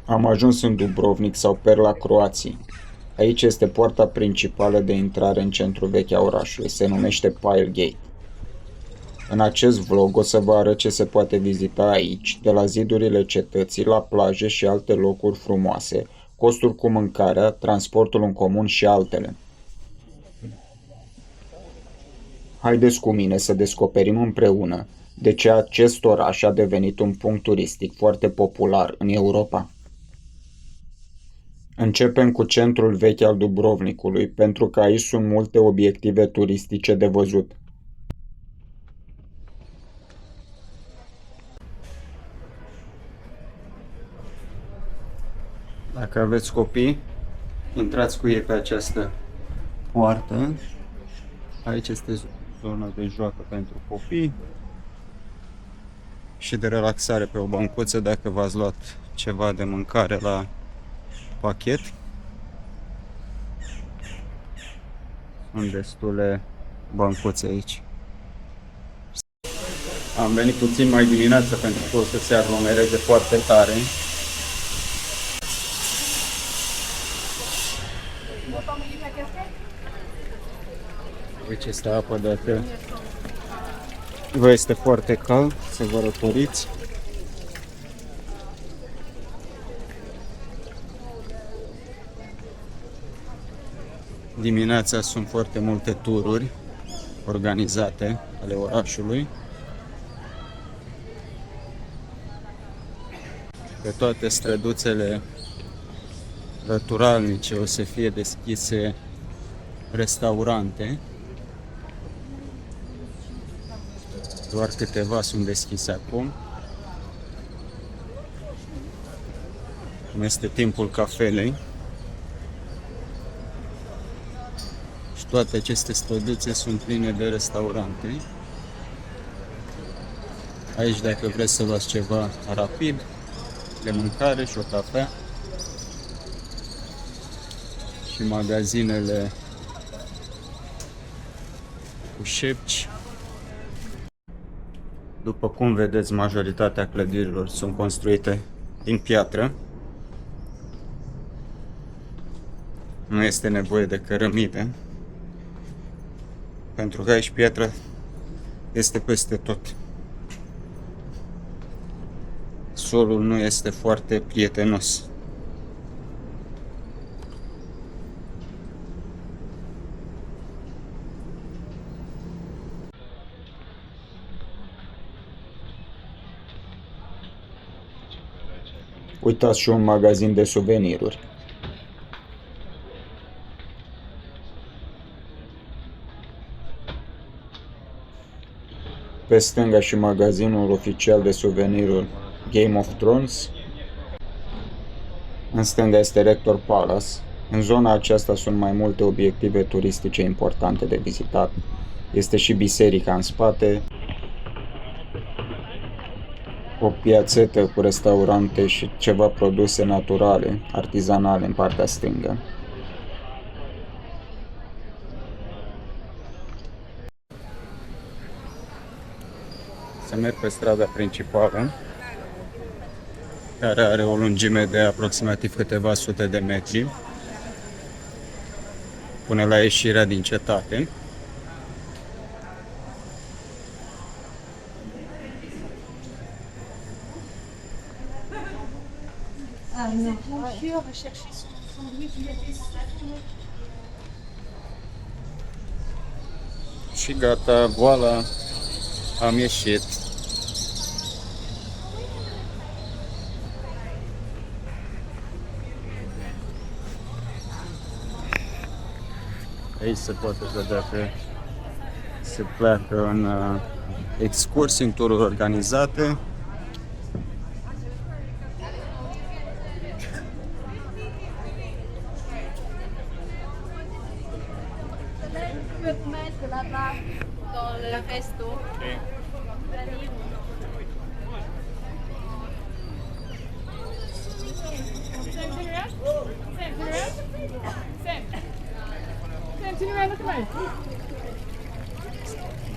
Am ajuns în Dubrovnik sau Perla Croației. Aici este poarta principală de intrare în centrul vechi a orașului. Se numește Pile Gate. În acest vlog o să vă arăt ce se poate vizita aici, de la zidurile cetății, la plaje și alte locuri frumoase, costuri cu mâncarea, transportul în comun și altele. Haideți cu mine să descoperim împreună de ce acest oraș a devenit un punct turistic foarte popular în Europa. Începem cu centrul vechi al Dubrovnikului, pentru că aici sunt multe obiective turistice de văzut. Dacă aveți copii, intrați cu ei pe această poartă. Aici este zona de joacă pentru copii și de relaxare pe o bancuță dacă v-ați luat ceva de mâncare la pachet. Sunt destule bancuțe aici. Am venit puțin mai dimineață pentru că o să se aglomereze foarte tare. Aici este apă, dacă vă este foarte cald, să vă răcoriți. Dimineața sunt foarte multe tururi organizate ale orașului. Pe toate străduțele lăturalnice o să fie deschise restaurante. Doar câteva sunt deschise acum. Cum este timpul cafelei. Și toate aceste străduțe sunt pline de restaurante. Aici, dacă vreți să luați ceva rapid, de mâncare și o cafea. Și magazinele cu șepci. După cum vedeți, majoritatea clădirilor sunt construite din piatră. Nu este nevoie de cărămidă, pentru că aici piatra este peste tot. Solul nu este foarte prietenos. Uitați și un magazin de suveniruri. Pe stânga și magazinul oficial de suveniruri Game of Thrones. În stânga este Rector Palace. În zona aceasta sunt mai multe obiective turistice importante de vizitat. Este și biserica în spate. O piațetă cu restaurante și ceva produse naturale, artizanale în partea stângă. Să merg pe strada principală, care are o lungime de aproximativ câteva sute de metri, până la ieșirea din cetate. Și gata, voila, am ieșit. Aici se poate vedea că se pleacă în excursii, în tururi organizate.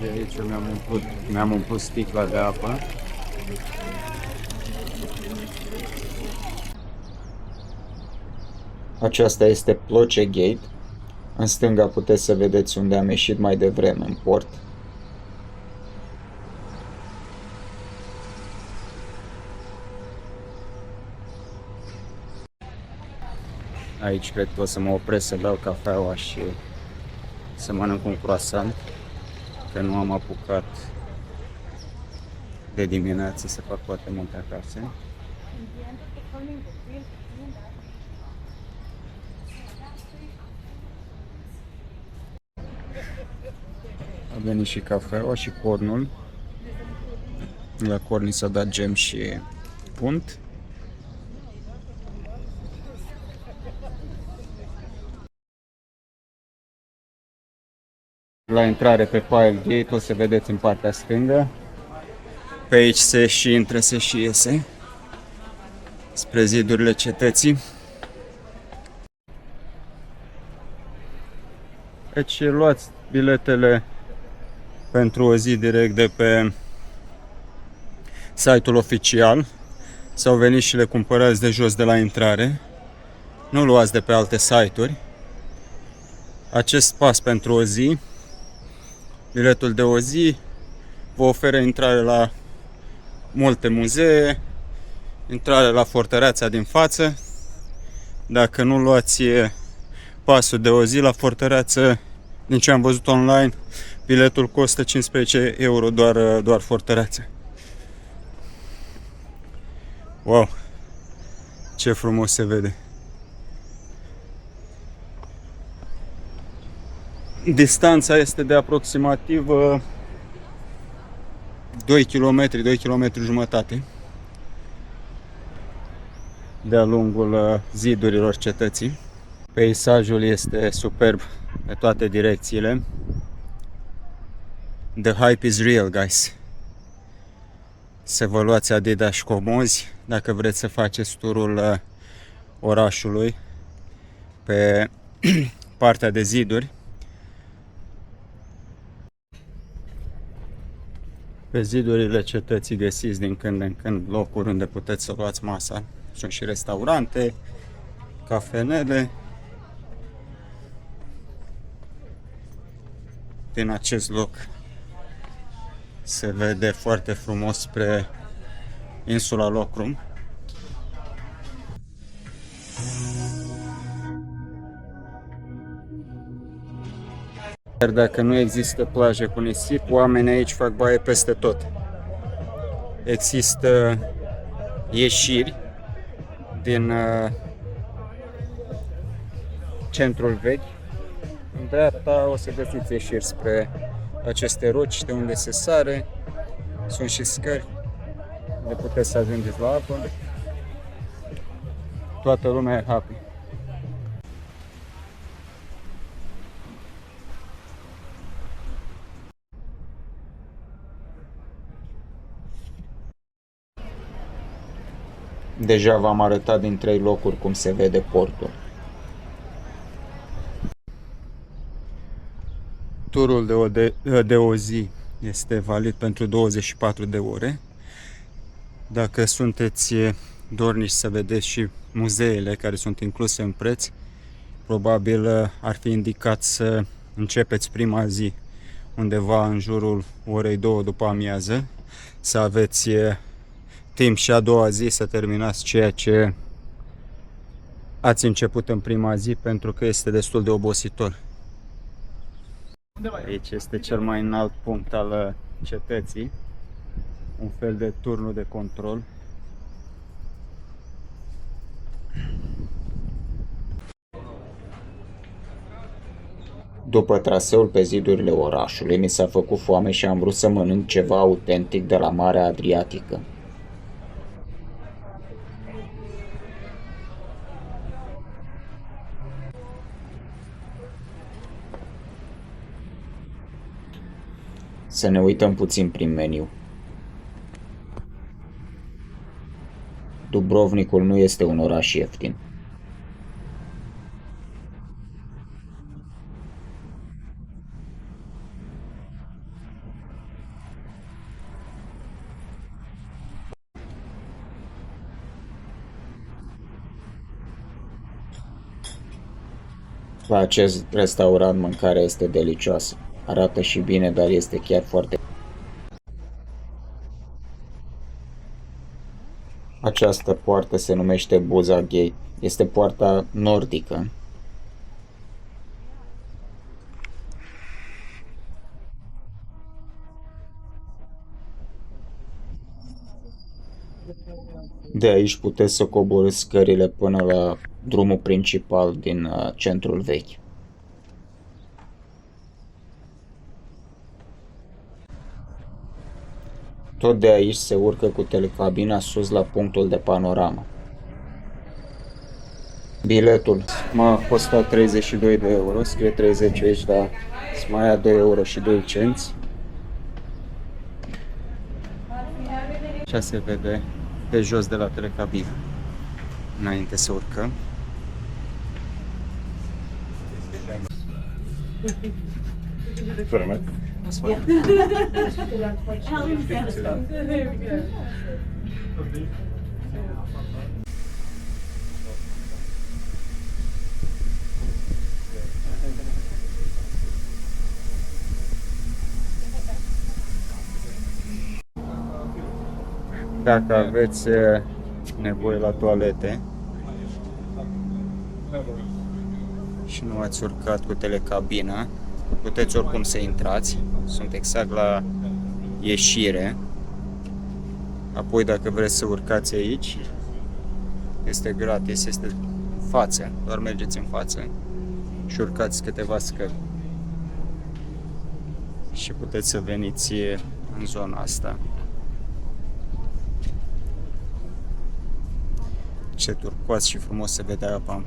De aici mi-am umplut sticla de apă. Aceasta este Ploce Gate. În stânga puteți să vedeți unde am ieșit mai devreme în port. Aici cred că o să mă opresc să beau cafeaua și să mănânc un croissant, că nu am apucat de dimineață să fac foarte multe acasă. A venit și cafeaua și cornul. La corn s-a dat gem și unt. La intrare pe Pile Gate o să vedeți în partea stângă. Pe aici se și intră, se și iese spre zidurile cetății. Deci luați biletele pentru o zi direct de pe site-ul oficial sau veniți și le cumpărați de jos de la intrare. Nu luați de pe alte site-uri. Acest pas pentru o zi, biletul de o zi, vă oferă intrare la multe muzee, intrare la fortăreața din față. Dacă nu luați pasul de o zi la fortăreață, din ce am văzut online, biletul costă 15 euro doar fortăreața. Wow! Ce frumos se vede! Distanța este de aproximativ 2 km, 2 km jumătate de-a lungul zidurilor cetății. Peisajul este superb pe toate direcțiile. The hype is real, guys. Să vă luați Adidas comozi dacă vreți să faceți turul orașului pe partea de ziduri. Pe zidurile cetății găsiți din când în când locuri unde puteți să luați masa. Sunt și restaurante, cafenele. Din acest loc se vede foarte frumos spre insula Locrum. Iar dacă nu există plaje cu nisip, oamenii aici fac baie peste tot. Există ieșiri din centrul vechi. În dreapta o să găsiți ieșiri spre aceste roci de unde se sare. Sunt și scări de puteți să ajungeți la apă. Toată lumea e happy. Deja v-am arătat din 3 locuri cum se vede portul. Turul de o zi este valid pentru 24 de ore. Dacă sunteți dornici să vedeți și muzeele care sunt incluse în preț, probabil ar fi indicat să începeți prima zi undeva în jurul orei 2 după amiază, să aveți timp și a doua zi să terminați ceea ce ați început în prima zi, pentru că este destul de obositor. Aici este cel mai înalt punct al cetății, un fel de turnul de control. După traseul pe zidurile orașului, mi s-a făcut foame și am vrut să mănânc ceva autentic de la Marea Adriatică. Să ne uităm puțin prin meniu. Dubrovnikul nu este un oraș ieftin. La acest restaurant mâncarea este delicioasă. Arată și bine, dar este chiar foarte... Această poartă se numește Buza Gate. Este poarta nordică. De aici puteți să coborâți scările până la drumul principal din centrul vechi. Tot de aici se urcă cu telecabina sus la punctul de panoramă. Biletul m-a costat 32 de euro, scrie 30 aici, dar mai ia 2 euro și 2 cenți. Așa se vede pe jos de la telecabină, înainte să urcăm. Dacă aveți nevoie la toalete și nu ați urcat cu telecabina, puteți oricum să intrați, sunt exact la ieșire. Apoi dacă vreți să urcați aici, este gratis, este în față, doar mergeți în față și urcați câteva scări. Și puteți să veniți în zona asta. Ce turcoaz și frumos se vede apa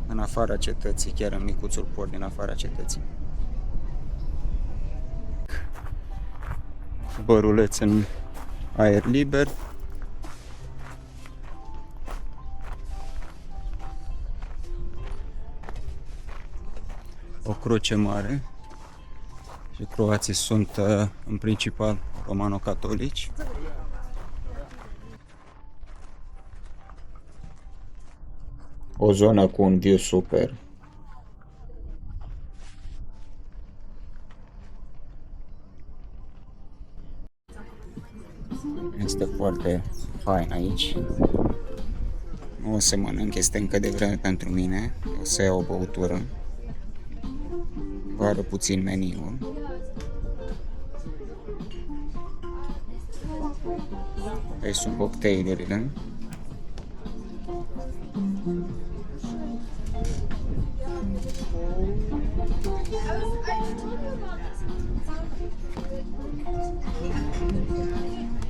în afara cetății, chiar în micuțul port din afara cetății. Băruleț în aer liber. O cruce mare. Și croații sunt în principal romano-catolici. O zonă cu un view super. Este foarte fain aici. Nu o să mănânc, este încă de vreme pentru mine. O să iau o băutură. Vă arăt puțin meniul. Aici sunt cocktailurile.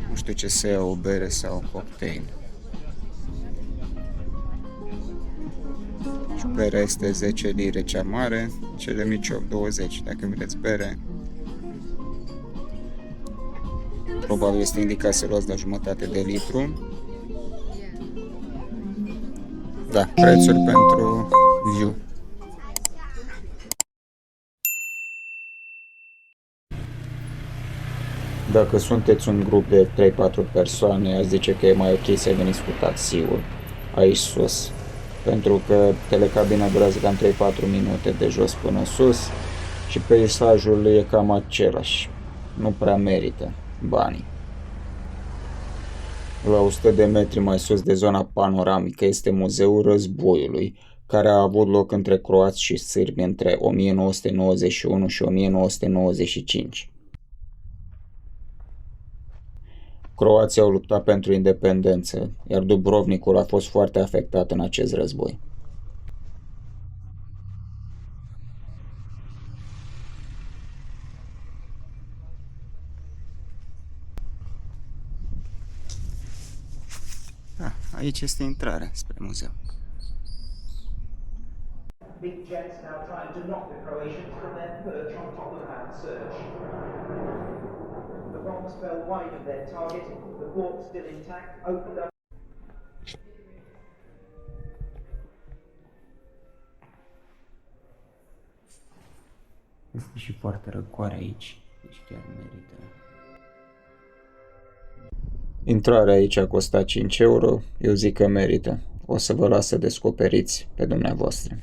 Nu știu ce să iau, o bere sau cocktail. Și berea este 10 lire cea mare, cele mici 20 dacă vreți bere. Probabil este indicat să luați la jumătate de litru. Da, prețuri pentru view. Dacă sunteți un grup de 3-4 persoane, aș zice că e mai ok să veniți cu taxiul aici sus. Pentru că telecabina durează cam 3-4 minute de jos până sus și peisajul e cam același. Nu prea merită banii. La 100 de metri mai sus de zona panoramică este Muzeul Războiului, care a avut loc între croați și sârbi între 1991 și 1995. Croații au luptat pentru independență, iar Dubrovnikul a fost foarte afectat în acest război. Aici este intrarea spre muzeu. Big Jets now trying to knock the Croatians from their perch on top of that surge. The bombs fell wide of their target. The fort still intact, opened up. Este și foarte răcoare aici, deci chiar merită. Intrarea aici a costat 5 euro, eu zic că merită. O să vă las să descoperiți pe dumneavoastră.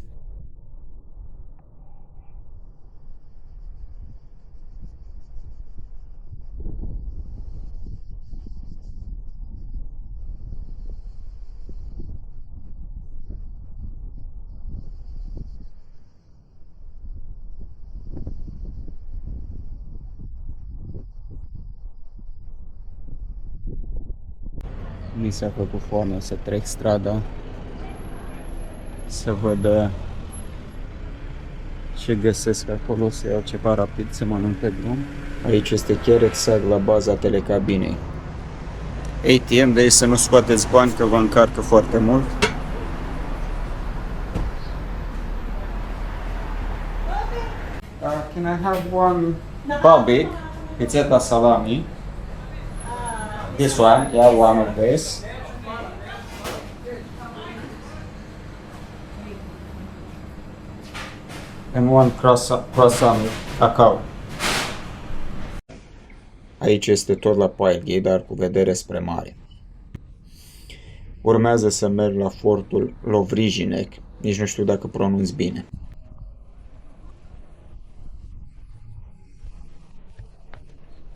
Mi s-a făcut foame să trec strada, să văd ce găsesc acolo, să iau ceva rapid, să mănânc pe drum. Aici este chiar exact la baza telecabinei. ATM, de aici să nu scoateți bani, că vă încarcă foarte mult. Can I have one barbecue, pizzetta salami? This one, yeah, one of this. And one croissant cacao. Aici este tot la Pilegate, dar cu vedere spre mare. Urmează să merg la fortul Lovrijinek, nici nu știu dacă pronunț bine.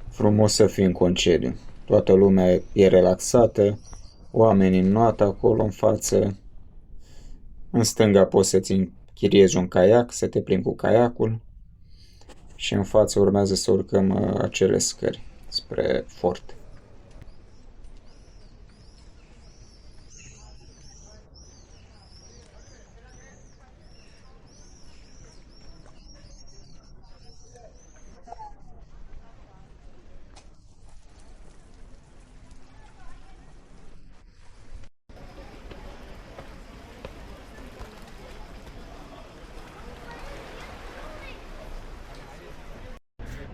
Frumos să fii în concediu. Toată lumea e relaxată, oamenii înnoată acolo în față. În stânga poți să-ți închiriezi un caiac, să te plimbi cu caiacul. Și în față urmează să urcăm acele scări spre fort.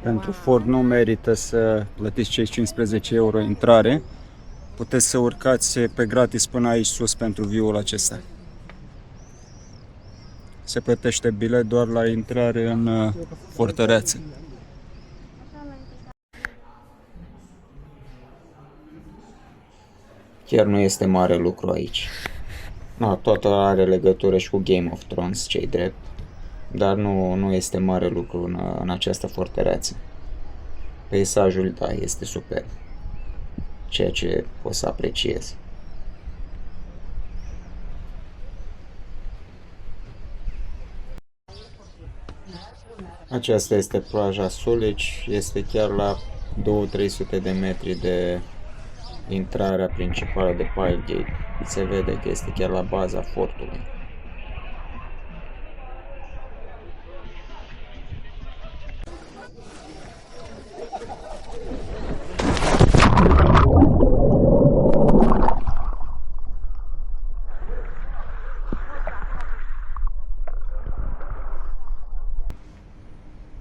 Pentru fort nu merită să plătiți cei 15 euro intrare. Puteți să urcați pe gratis până aici sus pentru view-ul acesta. Se plătește bilet doar la intrare în fortăreață. Chiar nu este mare lucru aici. No, totul are legătură și cu Game of Thrones, ce-i drept. Dar nu este mare lucru în această fortăreață. Peisajul, da, este superb. Ceea ce o să apreciez. Aceasta este plaja Sulici, este chiar la 200-300 de metri de intrarea principală de Pilegate. Se vede că este chiar la baza fortului.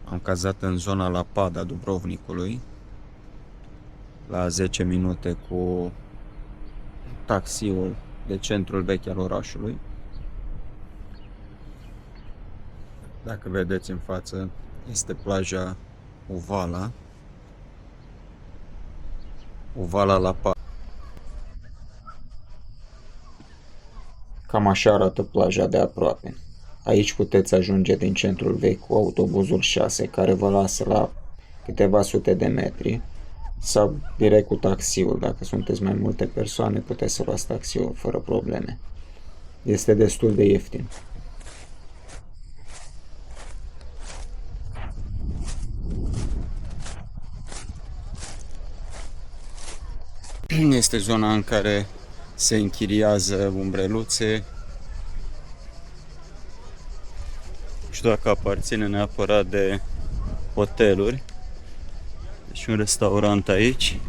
Am cazat în zona La Pad a Dubrovnikului, la 10 minute cu taxiul de centrul vechi al orașului. Dacă vedeți în față, este plaja Uvala. Uvala La Pad. Cam așa arată plaja de aproape. Aici puteți ajunge din centrul vechi cu autobuzul 6, care vă lasă la câteva sute de metri, sau direct cu taxiul. Dacă sunteți mai multe persoane, puteți să luați taxiul fără probleme. Este destul de ieftin. Este zona în care se închiriază umbreluțe. Nu știu dacă aparține neapărat de hoteluri. Deci un restaurant aici.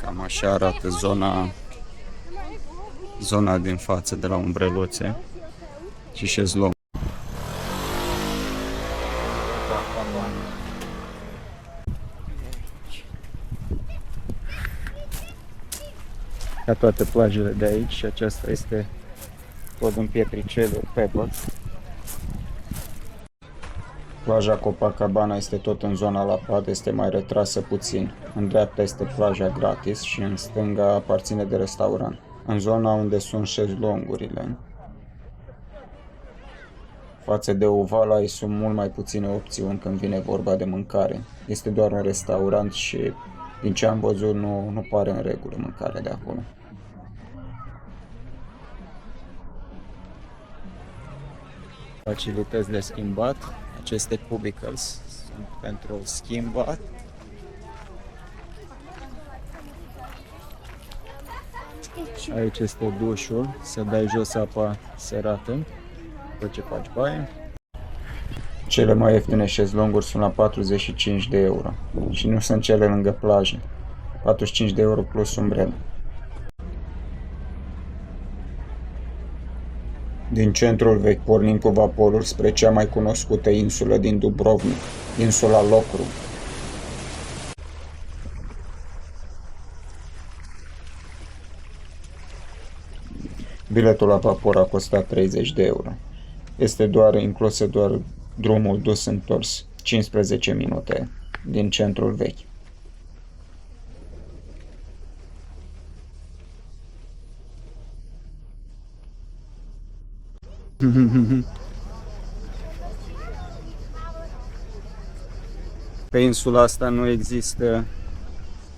Cam așa arată zona din față de la umbreluțe și șezlong. Ca toate plajele de aici, și aceasta este tot în pietriceluri, Pebble. Plaja Copacabana este tot în zona La Pad, este mai retrasă puțin. În dreapta este plaja gratis și în stânga aparține de restaurant. În zona unde sunt șezlongurile, Față de Ovalai sunt mult mai puține opțiuni când vine vorba de mâncare. Este doar un restaurant și din ce am văzut nu pare în regulă mâncarea de acolo. Facilități de schimbat. Aceste cubicles sunt pentru schimbat. Aici este dușul, să dai jos apa serată după ce faci baie. Cele mai ieftine șezlonguri sunt la 45 de euro și nu sunt cele lângă plajă. 45 de euro plus umbrelă. Din centrul vechi pornim cu vaporul spre cea mai cunoscută insulă din Dubrovnik, insula Lokrum. Biletul la vapor a costat 30 de euro. Este inclusă doar drumul dus întors, 15 minute din centrul vechi. Pe insula asta nu există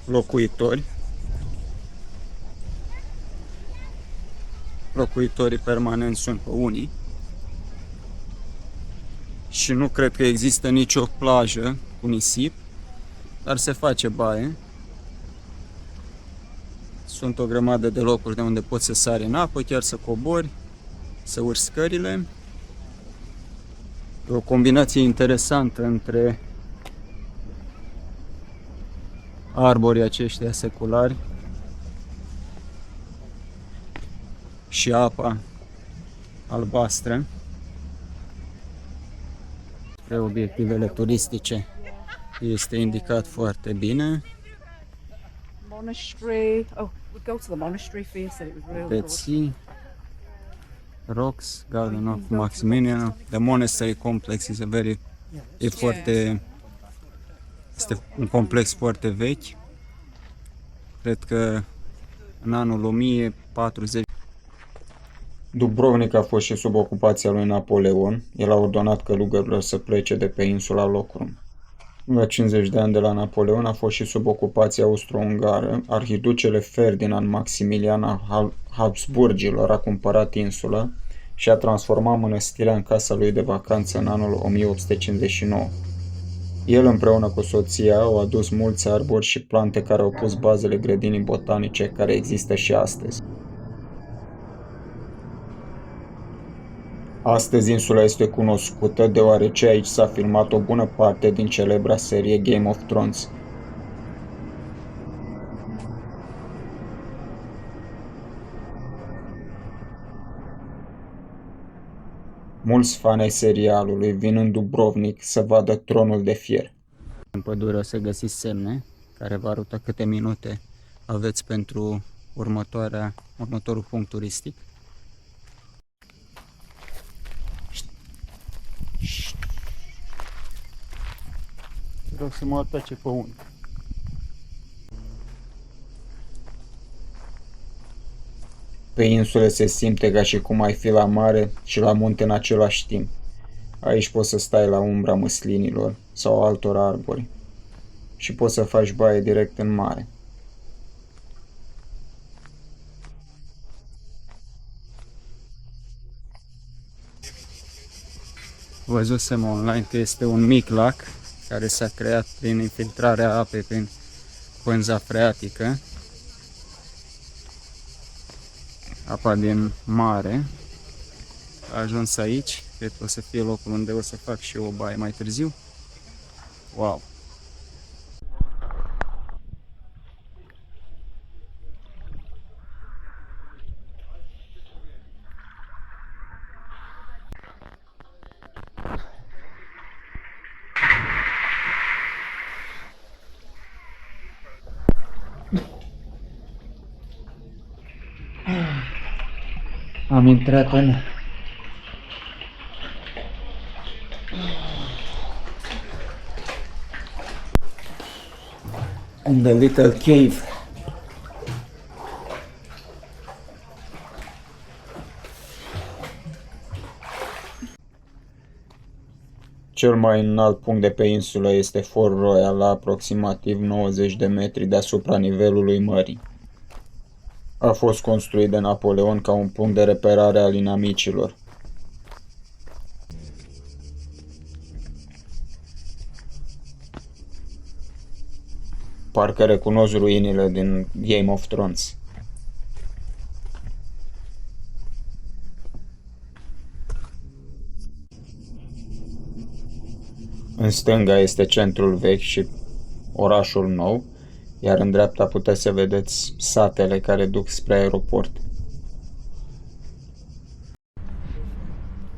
locuitori. Locuitorii permanenți sunt pe unii. Și nu cred că există nicio plajă cu nisip, dar se face baie. Sunt o grămadă de locuri de unde poți să sari în apă, chiar să cobori, să urci scările. E o combinație interesantă între arborii aceștia seculari și apa albastră. Spre obiectivele turistice este indicat foarte bine. Monastery. Oh, we go to the monastery first. It was really good. Let's see. Rocks, Garden of Maximilian. The monastery complex is este un complex foarte vechi. Cred că în anul 1040. Dubrovnik a fost și sub ocupația lui Napoleon. El a ordonat călugărilor să plece de pe insula Lokrum. La 50 de ani de la Napoleon a fost și sub ocupația austro-ungară. Arhiducele Ferdinand Maximilian al Habsburgilor a cumpărat insula și a transformat mănăstirea în casa lui de vacanță în anul 1859. El împreună cu soția au adus mulți arbori și plante care au pus bazele grădinii botanice care există și astăzi. Astăzi insula este cunoscută deoarece aici s-a filmat o bună parte din celebra serie Game of Thrones. Mulți fani ai serialului vin în Dubrovnik să vadă Tronul de Fier. În pădure o să găsiți semne care vă arătă câte minute aveți pentru următorul punct turistic. Vreau să mă atace pe unul. Pe insule se simte ca și cum ai fi la mare și la munte în același timp. Aici poți să stai la umbra măslinilor sau altor arbori și poți să faci baie direct în mare. Văzusem online că este un mic lac care s-a creat prin infiltrarea apei prin pânza freatică. Apa din mare a ajuns aici. Cred că o să fie locul unde o să fac și eu o baie mai târziu. Wow! Am intrat in the little cave. Cel mai înalt punct de pe insulă este Fort Royal, la aproximativ 90 de metri deasupra nivelului mării. A fost construit de Napoleon ca un punct de reperare al inamicilor. Parcă recunosc ruinile din Game of Thrones. În stânga este centrul vechi și orașul nou, iar în dreapta puteți să vedeți satele care duc spre aeroport.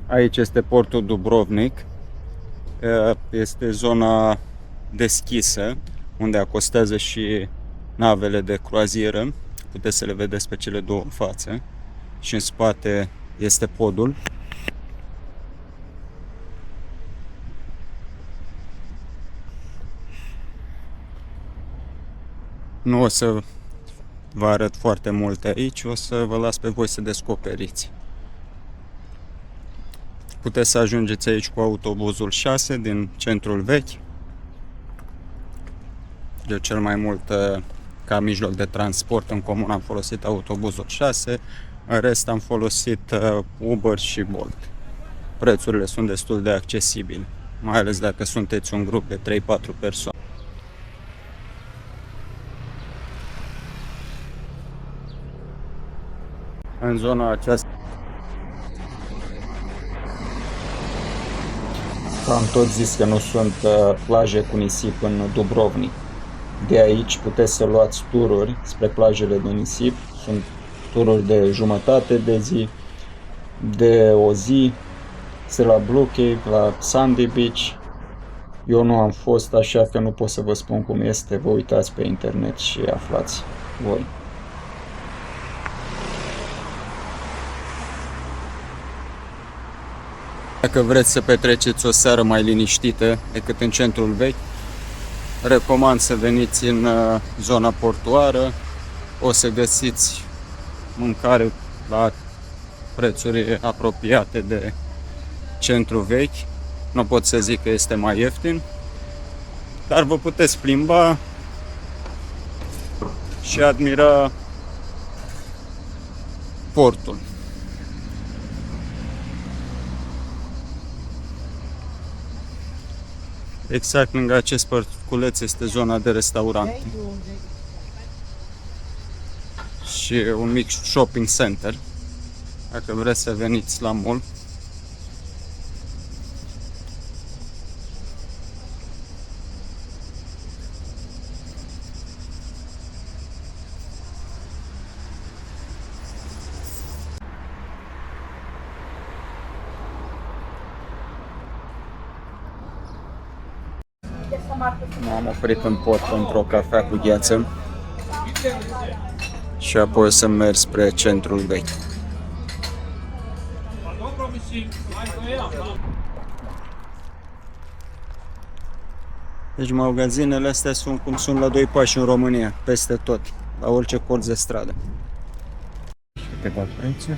Aici este portul Dubrovnik. Este zona deschisă, unde acostează și navele de croazieră. Puteți să le vedeți pe cele două în față. Și în spate este podul. Nu o să vă arăt foarte multe aici, o să vă las pe voi să descoperiți. Puteți să ajungeți aici cu autobuzul 6 din centrul vechi. Eu cel mai mult ca mijloc de transport în comun am folosit autobuzul 6, în rest am folosit Uber și Bolt. Prețurile sunt destul de accesibile, mai ales dacă sunteți un grup de 3-4 persoane. În zona aceasta am tot zis că nu sunt plaje cu nisip în Dubrovnik. De aici puteți să luați tururi spre plajele de nisip. Sunt tururi de jumătate de zi, de o zi, se la Blue Cave, la Sandy Beach. Eu nu am fost, așa că nu pot să vă spun cum este. Vă uitați pe internet și aflați voi. Dacă vreți să petreceți o seară mai liniștită decât în centrul vechi, recomand să veniți în zona portuară. O să găsiți mâncare la prețuri apropiate de centrul vechi. Nu pot să zic că este mai ieftin, dar vă puteți plimba și admira portul. Exact lângă acest parculeț este zona de restaurante și un mic shopping center, dacă vreți să veniți la mall. M-am oprit în port pentru o cafea cu gheață și apoi o să merg spre centrul vechi. Deci magazinele astea sunt cum sunt la doi pași în România, peste tot, la orice colț de stradă. Câteva prețuri.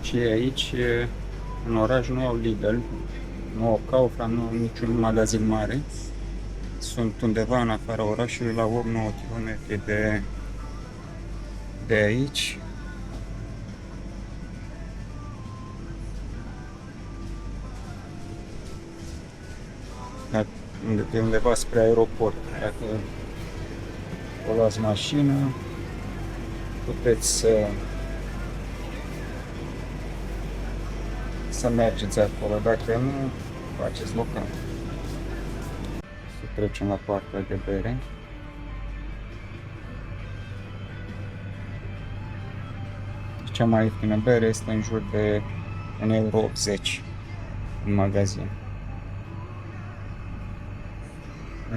Și aici, în oraș, nu au Lidl, nu au Kaufland, nu au niciun magazin mare. Sunt undeva în afara orașului, la 8-9 km de aici. De undeva spre aeroport. Dacă o luați mașină, puteți să mergeți acolo, dacă nu, faceți local. Să trecem la partea de bere. Cea mai ieftină bere este în jur de 1,80 euro în magazin.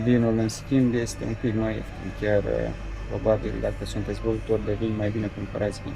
Vinul, în schimb, este un pic mai ieftin, chiar probabil dacă sunteți băutori de vin, mai bine cumpărați vin.